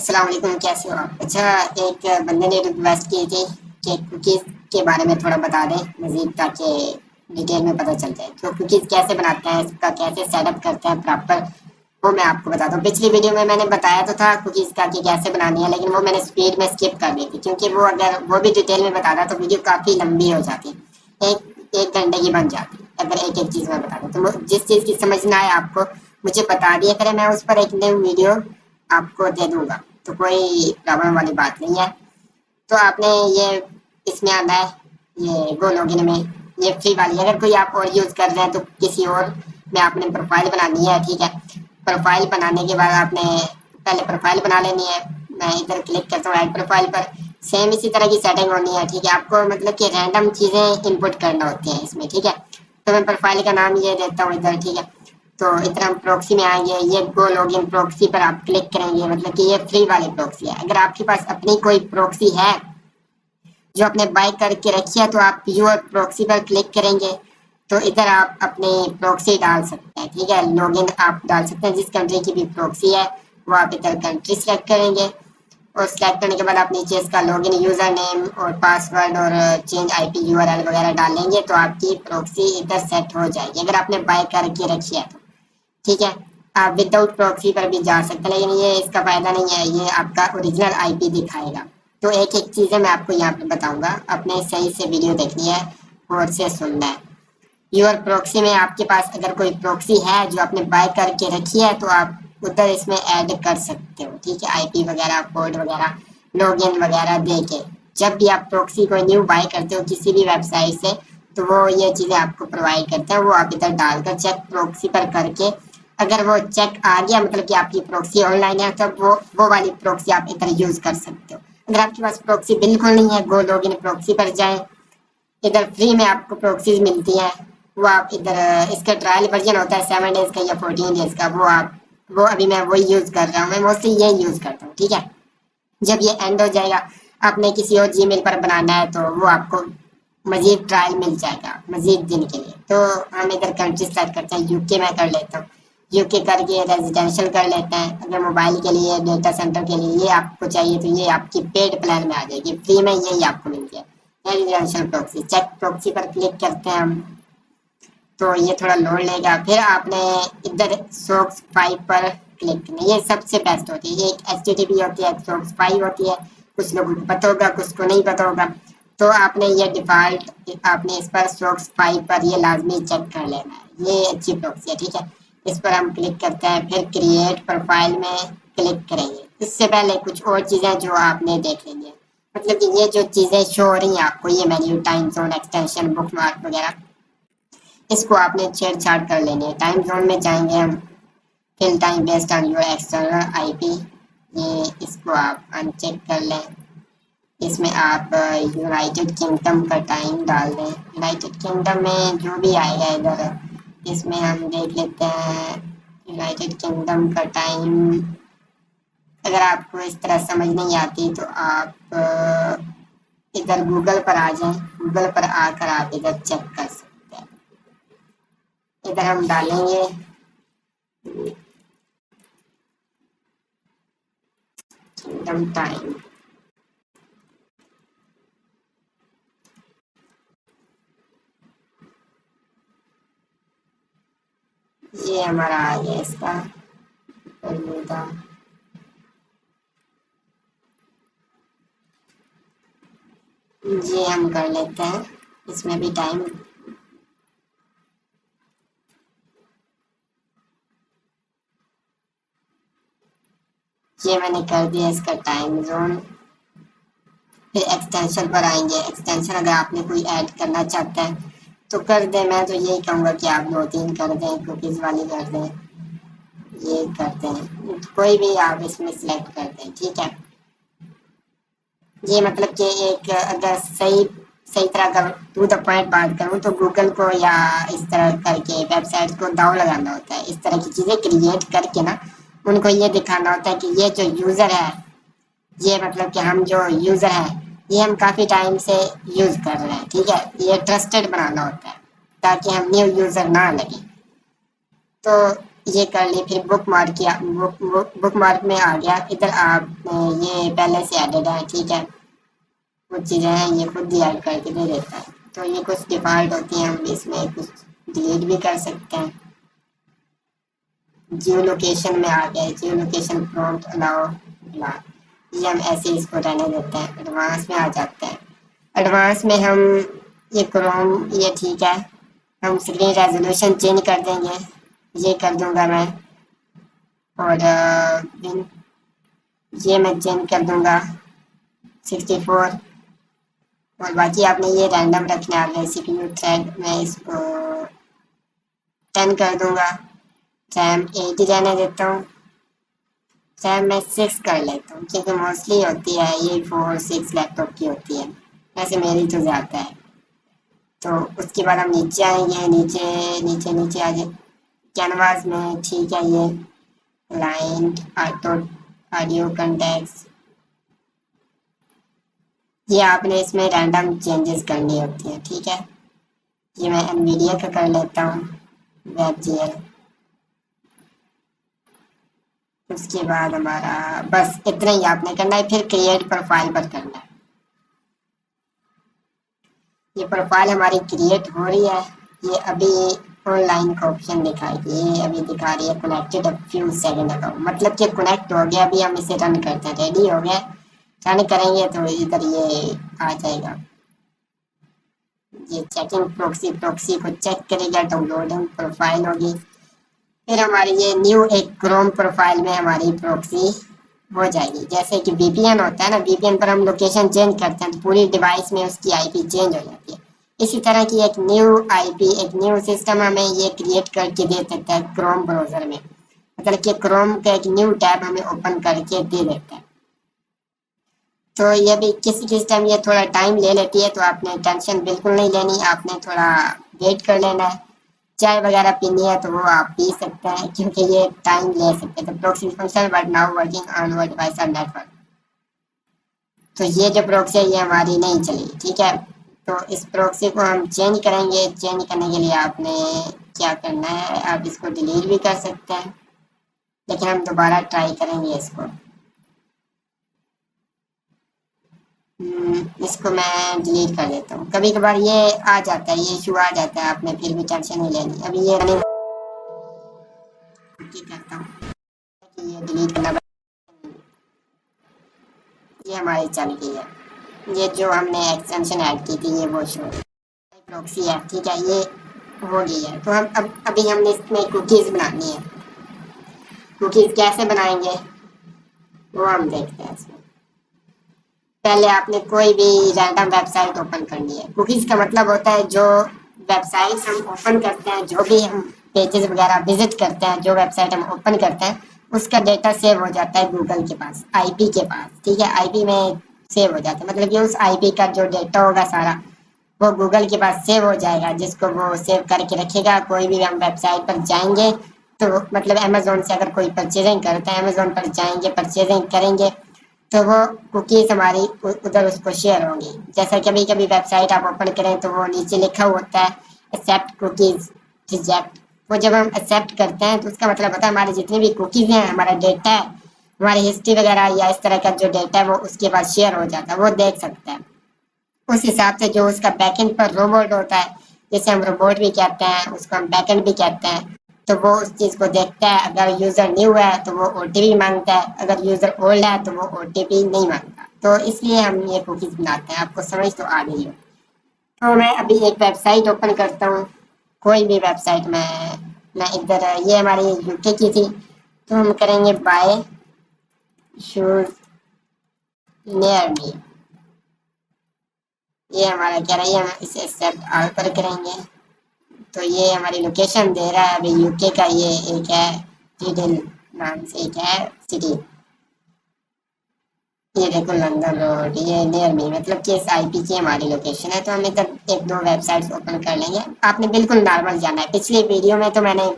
अस्सलाम वालेकुम, कैसे हो आप? अच्छा, एक बंदे ने रिक्वेस्ट की थी कि कुकीज़ के बारे में थोड़ा बता दें मज़ीद, ताकि डिटेल में पता चल जाए। तो कुकीज़ कैसे बनाते हैं, इसका कैसे सेटअप करते हैं प्रॉपर, वो मैं आपको बताता हूँ। पिछली वीडियो में मैंने बताया तो था कुकीज़ का कि कैसे बनानी है, लेकिन वो मैंने स्पीड में स्किप कर दी थी, क्योंकि वो अगर वो भी डिटेल में बताता तो वीडियो काफ़ी लंबी हो जाती, एक एक घंटे की बन जाती अगर एक एक चीज़ में बताता। तो जिस चीज़ की समझ ना आए आपको मुझे बता दिया करें, मैं उस पर एक न्यू वीडियो आपको दे दूंगा, तो कोई प्रॉब्लम वाली बात नहीं है। तो आपने ये इसमें आना है, ये गो लॉगिन में, ये फ्री वाली। अगर कोई आप और यूज़ कर रहे हैं तो किसी और में आपने प्रोफाइल बनानी है, ठीक है। प्रोफाइल बनाने के बाद आपने पहले प्रोफाइल बना लेनी है। मैं इधर क्लिक करता हूँ ऐड प्रोफाइल पर। सेम इसी तरह की सेटिंग होनी है, ठीक है। आपको मतलब कि रैंडम चीज़ें इनपुट करना होती हैं इसमें, ठीक है। तो मैं प्रोफाइल का नाम ये देता हूँ इधर, ठीक है। तो इधर हम प्रॉक्सी में आएंगे, ये गो लॉगिन प्रॉक्सी पर आप क्लिक करेंगे, मतलब कि ये फ्री वाली प्रॉक्सी है। अगर आपके पास अपनी कोई प्रॉक्सी है जो आपने बाय करके रखी है, तो आप योर प्रॉक्सी पर क्लिक करेंगे, तो इधर आप अपनी प्रॉक्सी डाल सकते हैं, ठीक है। लॉगिन आप डाल सकते हैं जिस कंट्री की भी प्रॉक्सी है, वो आप इधर कंट्री सेलेक्ट करेंगे, और सेलेक्ट करने के बाद आप नीचे इसका लॉगिन यूज़र नेम और पासवर्ड और चेंज आईपी यूआरएल वगैरह डालेंगे, तो आपकी प्रॉक्सी इधर सेट हो जाएगी अगर आपने बाय करके रखी है तो, ठीक है। आप विदाउट प्रॉक्सी पर भी जा सकते हैं, लेकिन ये इसका फायदा नहीं है, ये आपका ओरिजिनल आईपी दिखाएगा। तो एक एक चीज़ें मैं आपको यहाँ पे बताऊंगा, अपने सही से वीडियो देखनी है और से सुनना है। योर प्रॉक्सी में आपके पास अगर कोई प्रॉक्सी है जो आपने बाय करके रखी है, तो आप उधर इसमें ऐड कर सकते हो, ठीक है। आईपी वगैरह, कोड वगैरह, लॉगिन वगैरह दे के जब भी आप प्रॉक्सी को न्यू बाय करते हो किसी भी वेबसाइट से, तो वो ये चीज़ें आपको प्रोवाइड करते हैं। वो आप इधर डालकर चेक प्रॉक्सी पर करके, अगर वो चेक आ गया मतलब कि आपकी प्रॉक्सी ऑनलाइन है, तब वो वाली प्रॉक्सी आप इधर यूज़ कर सकते हो। अगर आपके पास प्रॉक्सी बिल्कुल नहीं है, गो लॉगिन प्रॉक्सी पर जाएं, इधर फ्री में आपको प्रॉक्सीज मिलती हैं। वो आप इधर इसका ट्रायल वर्जन होता है 7 डेज का या 14 डेज का, वो अभी मैं वही यूज़ कर रहा हूँ। मैं मोस्टली ये यूज़ करता हूँ, ठीक है। जब ये एंड हो जाएगा, आपने किसी और जीमेल पर बनाना है, तो वो आपको मजीद ट्रायल मिल जाएगा मजीद दिन के लिए। तो हम इधर कंट्री सेलेक्ट करते हैं, यूके में कर लेता हूँ, यूके करके रेजिडेंशियल कर लेते हैं। अगर मोबाइल के लिए, डेटा सेंटर के लिए ये आपको चाहिए, तो ये आपकी पेड प्लान में आ जाएगी, फ्री में यही आपको मिल जाए रेजिडेंशियल प्रॉक्सी। चेक प्रॉक्सी पर क्लिक करते हैं हम, तो ये थोड़ा लोड लेगा। फिर आपने इधर सोक्स 5 पर क्लिक करना, ये सबसे बेस्ट होती है। एक HTTP होती है, सोक्स 5 होती है, कुछ लोगों को पता होगा, कुछ को नहीं पता होगा। तो आपने ये डिफ़ॉल्ट आपने इस पर सोक्स 5 पर ये लाजमी चेक कर लेना है, ये अच्छी प्रॉक्सी है, ठीक है। इस पर हम क्लिक करते हैं, फिर क्रिएट प्रोफाइल में क्लिक करेंगे। इससे पहले कुछ और चीज़ें जो आपने देख लेंगे, मतलब कि ये जो चीज़ें शो हो रही हैं आपको, ये menu, time zone, extension, book mark वगैरह, इसको आपने छेड़छाड़ कर लेनी है। टाइम जोन में जाएंगे हम, fill time based on your external IP, ये इसको आप अनचेक कर लें। इसमें आप यूनाइटेड किंगडम का टाइम डाल दें। यूनाइटेड किंगडम में जो भी आएगा इधर, इसमें हम देख लेते हैं यूनाइटेड किंगडम का टाइम। अगर आपको इस तरह समझ नहीं आती तो आप इधर गूगल पर आ जाएं, गूगल पर आकर आप इधर चेक कर सकते हैं। इधर हम डालेंगे किंगडम टाइम, ये हमारा आ गया इसका बरमूदा। ये हम कर लेते हैं, इसमें भी टाइम। ये मैंने कर दिया इसका टाइम जोन। फिर एक्सटेंशन पर आएंगे। एक्सटेंशन अगर आपने कोई ऐड करना चाहते हैं तो कर दें। मैं तो यही कहूँगा कि आप 2-3 कर दें, कुकीज़ वाली कर दें, ये कर दें, कोई भी आप इसमें सिलेक्ट कर दें, ठीक है। ये मतलब कि एक अगर सही सही तरह अगर टू द पॉइंट बात करूँ, तो गूगल को या इस तरह करके वेबसाइट को दाव लगाना होता है। इस तरह की चीज़ें क्रिएट करके ना, उनको ये दिखाना होता है कि ये जो यूज़र है, ये मतलब कि हम जो यूज़र हैं, ये हम काफ़ी टाइम से यूज़ कर रहे हैं, ठीक है। ये ट्रस्टेड बनाना होता है ताकि हम न्यू यूज़र ना लगे। तो ये कर ली, फिर बुक मार्क किया, बुक मार्क में आ गया। इधर आप ये पहले से एडेड है, ठीक है। कुछ चीज़ें हैं ये खुद ही ऐड करके दे देता है। तो ये कुछ डिफ़ॉल्ट होती हैं, हम इसमें कुछ डिलीट भी कर सकते हैं। जियो लोकेशन में आ गया, जियो लोकेशन प्रॉम्प्ट अलाउ ला, ये हम ऐसे इसको रहने देते हैं। एडवांस में आ जाते हैं। एडवांस में हम ये क्रोम, ये ठीक है। हम स्क्रीन रेजोल्यूशन चेंज कर देंगे, ये कर दूंगा मैं। और ये मैं चेंज कर दूंगा 64। और बाकी आपने ये रैंडम रखना है। CPU थ्रेड मैं इसको 10 कर दूंगा। रैम 8 ही रहने देता हूँ। रैम मैं 6 कर लेता हूँ, क्योंकि मोस्टली होती है ये 4-6 लैपटॉप की होती है, वैसे मेरी तो ज़्यादा है। तो उसके बाद हम नीचे आएंगे, नीचे नीचे नीचे आ जाए कैनवास में, ठीक है। ये लाइन ऑटो ऑडियो कंटेक्स्ट, ये आपने इसमें रैंडम चेंजेस करनी होती है, ठीक है। ये मैं एनवीडिया का कर लेता हूँ, वेब उसके बाद हमारा बस इतना ही आपने करना है। फिर क्रिएट प्रोफाइल पर करना है। ये प्रोफाइल हमारी क्रिएट हो रही है। ये अभी ऑनलाइन का ऑप्शन दिखाएगी, ये अभी दिखा रही है कनेक्टेड अ फ्यू सेकंड अगो, मतलब कि कनेक्ट हो गया। अभी हम इसे रन करते हैं, रेडी हो गया। रन करेंगे तो इधर ये आ जाएगा, ये चेकिंग प्रॉक्सी, प्रॉक्सी को चेक करेगा, डाउनलोडिंग प्रोफाइल होगी। फिर हमारी ये न्यू एक क्रोम प्रोफाइल में हमारी प्रॉक्सी हो जाएगी। जैसे कि वीपीएन होता है ना, वीपीएन पर हम लोकेशन चेंज करते हैं तो पूरी डिवाइस में उसकी आईपी चेंज हो जाती है। इसी तरह की एक न्यू आईपी, एक न्यू सिस्टम हमें ये क्रिएट करके दे सकता है क्रोम ब्राउजर में, मतलब कि क्रोम का एक न्यू टैब हमें ओपन करके दे देता है। तो ये भी किसी किस टाइम ये थोड़ा टाइम ले लेती है, तो आपने टेंशन बिल्कुल नहीं लेनी, आपने थोड़ा वेट कर लेना है। चाय वगैरह पीनी है तो वो आप पी सकते हैं, क्योंकि ये टाइम ले सकते हैं। तो proxy function but now working on your device और नेटवर्क। तो ये जो प्रॉक्सी है ये हमारी नहीं चलेगी, ठीक है। तो इस प्रॉक्सी को हम चेंज करेंगे। चेंज करने के लिए आपने क्या करना है, आप इसको डिलीट भी कर सकते हैं, लेकिन हम दोबारा ट्राई करेंगे इसको। इसको मैं डिलीट कर देता हूँ। कभी कभार ये आ जाता है, ये इशू आ जाता है, आपने फिर भी टेंशन नहीं लेनी। अभी ये रनिंग करता हूँ कि ये डिलीट करना, ये हमारी चल गई है। ये जो हमने एक्सटेंशन ऐड की थी ये वो शो प्रॉक्सी है, ठीक है। ये हो गई है। तो हम अब अभी हमने इसमें कुकीज़ बनानी है। कुकीज़ कैसे बनाएंगे वो हम देखते हैं इसमें। पहले आपने कोई भी रैंडम वेबसाइट ओपन करनी है। कुकीज़ का मतलब होता है जो वेबसाइट हम ओपन करते हैं, जो भी हम पेजेस वगैरह विजिट करते हैं, जो वेबसाइट हम ओपन करते हैं उसका डेटा सेव हो जाता है गूगल के पास, आईपी के पास, ठीक है। आईपी में सेव हो जाता है, मतलब कि उस आईपी का जो डेटा होगा सारा वो गूगल के पास सेव हो जाएगा, जिसको वो सेव करके रखेगा। कोई भी हम वेबसाइट पर जाएंगे तो मतलब अमेजोन से अगर कोई परचेजिंग करता है, अमेजोन पर जाएंगे, परचेजिंग करेंगे, तो वो कुकीज़ हमारी उधर उसको शेयर होंगी। जैसा कभी कभी वेबसाइट आप ओपन करें तो वो नीचे लिखा होता है एक्सेप्ट कुकीज़ रिजेक्ट। वो जब हम एक्सेप्ट करते हैं तो उसका मतलब होता है हमारी जितनी भी कुकीज़ हैं, हमारा डेटा है, हमारी हिस्ट्री वगैरह या इस तरह का जो डेटा है वो उसके बाद शेयर हो जाता है, वो देख सकता है। उस हिसाब से जो उसका बैकएंड पर रोबोट होता है, जैसे हम रोबोट भी कहते हैं, उसको हम बैकएंड भी कहते हैं, तो वो उस चीज़ को देखता है। अगर यूज़र न्यू है तो वो ओटीपी मांगता है, अगर यूज़र ओल्ड है तो वो ओटीपी नहीं मांगता। तो इसलिए हम ये कुकीज़ बनाते हैं। आपको समझ तो आ गई हो। तो मैं अभी एक वेबसाइट ओपन करता हूँ, कोई भी वेबसाइट। मैं इधर, ये हमारी यूके की थी, तो हम करेंगे बाय शूज नियर मी। ये हमारा कह रहा है, हम इसे एक्सेप्ट ऑल पर करेंगे। तो ये हमारी लोकेशन दे रहा है। अभी यूके का ये एक है रीडल नाम से एक है सिटी, ये देखो लंदन रोड, ये नियर मी, मतलब कि इस आईपी की हमारी लोकेशन है। तो हम इधर एक दो वेबसाइट्स ओपन कर लेंगे। आपने बिल्कुल नॉर्मल जाना है। पिछली वीडियो में तो मैंने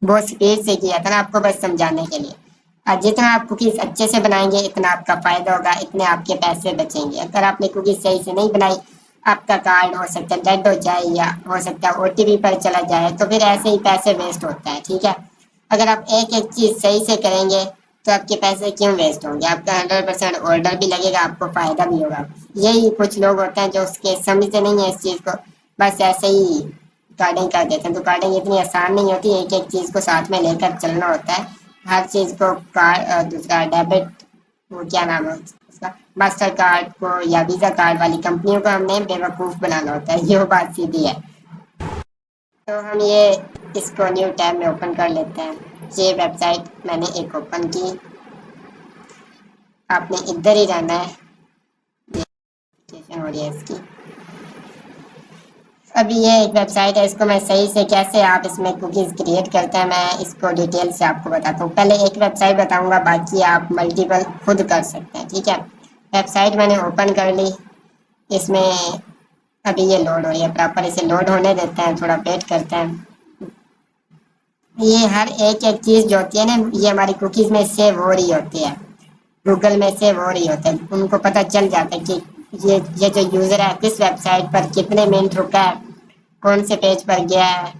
बहुत स्पीड से किया था ना, आपको बस समझाने के लिए। और जितना आप कुकीज़ अच्छे से बनाएंगे इतना आपका फ़ायदा होगा, इतने आपके पैसे बचेंगे। अगर आपने कुकीज़ सही से नहीं बनाई, आपका कार्ड हो सकता है डेड हो जाए, या हो सकता है ओटीपी पर चला जाए, तो फिर ऐसे ही पैसे वेस्ट होता है, ठीक है। अगर आप एक एक चीज सही से करेंगे तो आपके पैसे क्यों वेस्ट होंगे, आपका 100% ऑर्डर भी लगेगा, आपको फायदा भी होगा। यही कुछ लोग होते हैं जो उसके समझते नहीं है इस चीज को, बस ऐसे ही कार्डिंग कर देते हैं। तो कार्डिंग इतनी आसान नहीं होती, एक एक चीज को साथ में लेकर चलना होता है। हर चीज को कार्ड, दूसरा डेबिट, वो क्या नाम है उसका, मास्टर कार्ड को या वीजा कार्ड वाली कंपनियों को हमने बेवकूफ बनाना होता है, ये बात सीधी है। तो हम ये इसको न्यू टैब में ओपन कर लेते हैं। ये वेबसाइट मैंने एक ओपन की, आपने इधर ही रहना है, रजिस्ट्रेशन हो रही है इसकी। अभी ये एक वेबसाइट है, इसको मैं सही से कैसे आप इसमें कुकीज़ क्रिएट करते हैं मैं इसको डिटेल से आपको बताता हूँ। पहले एक वेबसाइट बताऊँगा, बाकी आप मल्टीपल खुद कर सकते हैं, ठीक है। वेबसाइट मैंने ओपन कर ली, इसमें अभी ये लोड हो रही है, प्रॉपर इसे लोड होने देते हैं, थोड़ा वेट करते हैं। ये हर एक एक चीज़ जो होती है ना, ये हमारी कुकीज़ में सेव हो रही होती है, गूगल में सेव हो रही होती है। उनको पता चल जाता है कि ये जो यूज़र है किस वेबसाइट पर कितने मिनट रुका है, कौन से पेज पर गया है,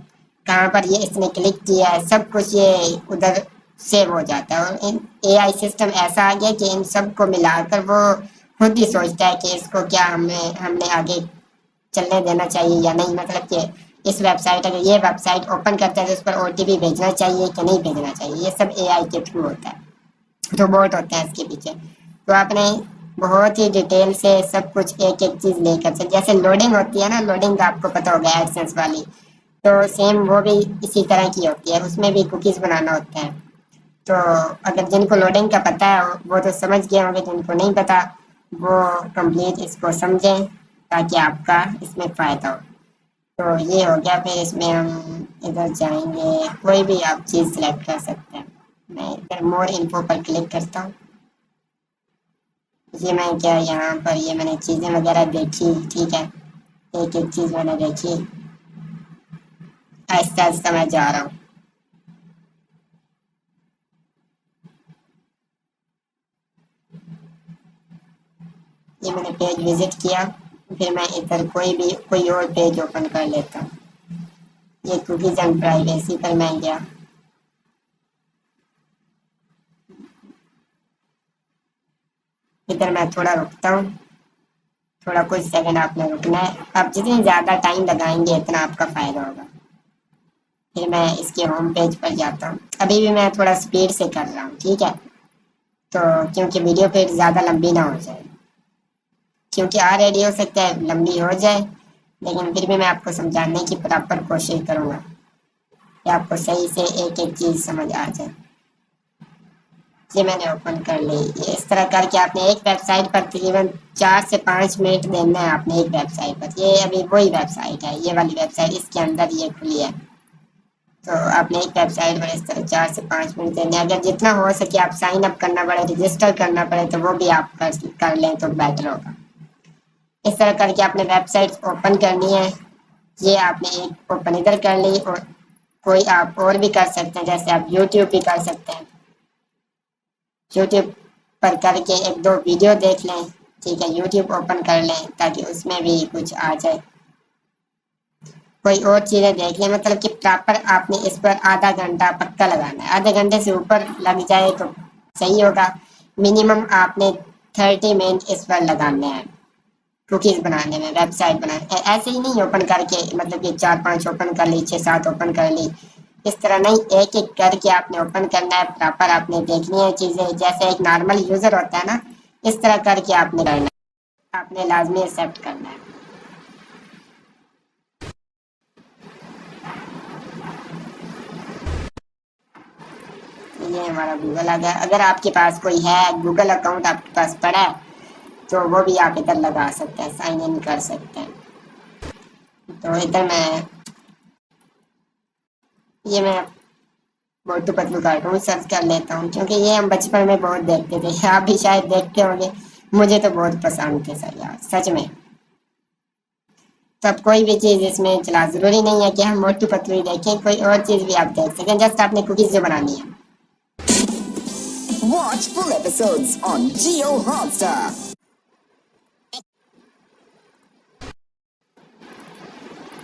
कहाँ पर ये इसने क्लिक किया है, सब कुछ ये उधर सेव हो जाता है। और इन एआई सिस्टम ऐसा आ गया कि इन सब को मिलाकर वो खुद ही सोचता है कि इसको क्या हमें हमने आगे चलने देना चाहिए या नहीं। मतलब कि इस वेबसाइट, अगर ये वेबसाइट ओपन करता है तो उस पर ओटीपी भेजना चाहिए कि नहीं भेजना चाहिए, ये सब एआई के थ्रू होता है, रोबोट होते हैं इसके पीछे। तो आपने बहुत ही डिटेल से सब कुछ एक एक चीज़ लेकर चल, जैसे लोडिंग होती है ना, लोडिंग का आपको पता होगा एडसेंस वाली, तो सेम वो भी इसी तरह की होती है, उसमें भी कुकीज़ बनाना होता है। तो अगर जिनको लोडिंग का पता है वो तो समझ गए होंगे, जिनको नहीं पता वो कंप्लीट इसको समझें ताकि आपका इसमें फ़ायदा हो। तो ये हो गया, फिर इसमें हम इधर जाएंगे, कोई भी आप चीज़ सेलेक्ट कर सकते हैं। मैं इधर मोर इन्फो पर क्लिक करता हूँ। ये मैं क्या, यहाँ पर ये मैंने चीज़ें वगैरह देखी, ठीक है, एक एक चीज़ मैंने देखी, आहिस्ता आहिस्ता मैं जा रहा हूँ। ये मैंने पेज विजिट किया, फिर मैं इधर कोई और पेज ओपन कर लेता हूँ। ये कुकीज़ एंड प्राइवेसी पर मैं गया, इधर मैं थोड़ा रुकता हूँ, थोड़ा कुछ सेकंड आपने रुकना है। आप जितनी ज़्यादा टाइम लगाएंगे इतना आपका फ़ायदा होगा। फिर मैं इसके होम पेज पर जाता हूँ, अभी भी मैं थोड़ा स्पीड से कर रहा हूँ, ठीक है, तो क्योंकि वीडियो फिर ज़्यादा लंबी ना हो जाए, क्योंकि ऑलरेडी हो सकता है लंबी हो जाए, लेकिन फिर भी मैं आपको समझाने की प्रॉपर कोशिश करूँगा कि आपको सही से एक एक चीज़ समझ आ जाए। ये मैंने ओपन कर ली, ये इस तरह करके आपने एक वेबसाइट पर तकरीबन 4 से 5 मिनट देना है आपने एक वेबसाइट पर। ये अभी वही वेबसाइट है, ये वाली वेबसाइट इसके अंदर ये खुली है। तो आपने एक वेबसाइट पर इस तरह 4 से 5 मिनट देने, अगर जितना हो सके आप साइन अप करना पड़े, रजिस्टर करना पड़े तो वो भी आप कर लें तो बेटर होगा। इस तरह करके आपने वेबसाइट ओपन करनी है। ये आपने एक ओपन इधर कर ली, और कोई आप और भी कर सकते हैं, जैसे आप यूट्यूब भी कर सकते हैं, यूट्यूब पर करके एक दो वीडियो देख लें, ठीक है, यूट्यूब ओपन कर लें ताकि उसमें भी कुछ आ जाए, कोई और चीज़ें देख लें। मतलब कि प्रॉपर आपने इस पर आधा घंटा पक्का लगाना है, आधे घंटे से ऊपर लग जाए तो सही होगा। मिनिमम आपने 30 मिनट इस पर लगाने हैं कुकीज़ बनाने में, वेबसाइट बनाने। ऐसे ही नहीं ओपन करके, मतलब कि 4-5 ओपन कर ली, 6-7 ओपन कर ली, इस तरह नहीं, एक एक करके आपने ओपन करना है, प्रॉपर आपने देखनी है चीज़ें, जैसे एक नॉर्मल यूज़र होता है ना, इस तरह करके आपने करना है, आपने लाजमी एक्सेप्ट करना है। ये हमारा गूगल आ गया। अगर आपके पास कोई है गूगल अकाउंट आपके पास पड़ा है तो वो भी आप इधर लगा सकते हैं, साइन इन कर सकते हैं। तो इधर मैं मोटू पतलू कार्टून सर्च कर लेता हूँ, क्योंकि ये हम बचपन में बहुत देखते थे, आप भी शायद देखते होंगे, मुझे तो बहुत पसंद थे सर यार, सच में। तो अब कोई भी चीज़ इसमें चला, ज़रूरी नहीं है कि हम मोटू पतलू ही देखें, कोई और चीज़ भी आप देख सकें, जस्ट आपने कुकीज़ जो बनानी है। Watch full episodes on Jio Hotstar.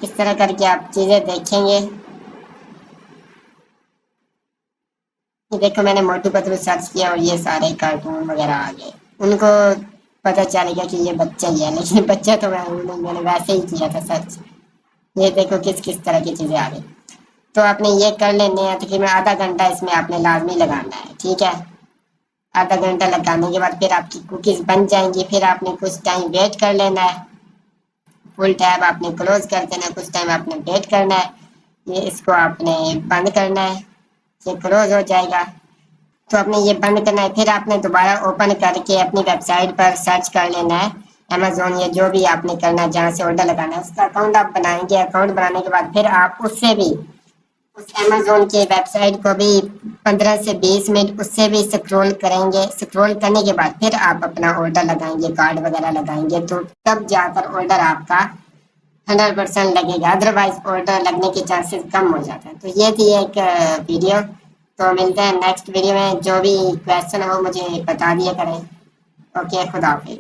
इस तरह करके आप चीज़ें देखेंगे। ये देखो मैंने मोटू पतलू सर्च किया और ये सारे कार्टून वगैरह आ गए। उनको पता चलेगा कि ये बच्चा ही है, लेकिन बच्चा तो मैं हूँ नहीं, मैंने वैसे ही किया था सर्च। ये देखो किस किस तरह की चीज़ें आ गई। तो आपने ये कर लेने हैं, तकरीबन आधा घंटा इसमें आपने लाजमी लगाना है, ठीक है। आधा घंटा लगाने के बाद फिर आपकी कुकीज़ बन जाएंगी। फिर आपने कुछ टाइम वेट कर लेना है, फुल टैब आपने क्लोज कर देना है, कुछ टाइम आपने वेट करना है। ये इसको आपने बंद करना है, ये क्लोज हो जाएगा। तो आपने ये बंद करना है, फिर आपने दोबारा ओपन करके अपनी वेबसाइट पर सर्च कर लेना है अमेजोन, या जो भी आपने करना है जहाँ से ऑर्डर लगाना है उसका अकाउंट आप बनाएंगे। अकाउंट बनाने के बाद फिर आप उससे भी उस अमेजोन के वेबसाइट को भी 15 से 20 मिनट उससे भी स्क्रॉल करेंगे। स्क्रॉल करने के बाद फिर आप अपना ऑर्डर लगाएंगे, कार्ड वगैरह लगाएंगे, तो तब जाकर ऑर्डर आपका 100% लगेगा, अदरवाइज ऑर्डर लगने के चांसेस कम हो जाते हैं। तो ये थी एक वीडियो। तो मिलते हैं नेक्स्ट वीडियो में। जो भी क्वेश्चन हो मुझे बता दिया करें। ओके, खुदा हाफिज।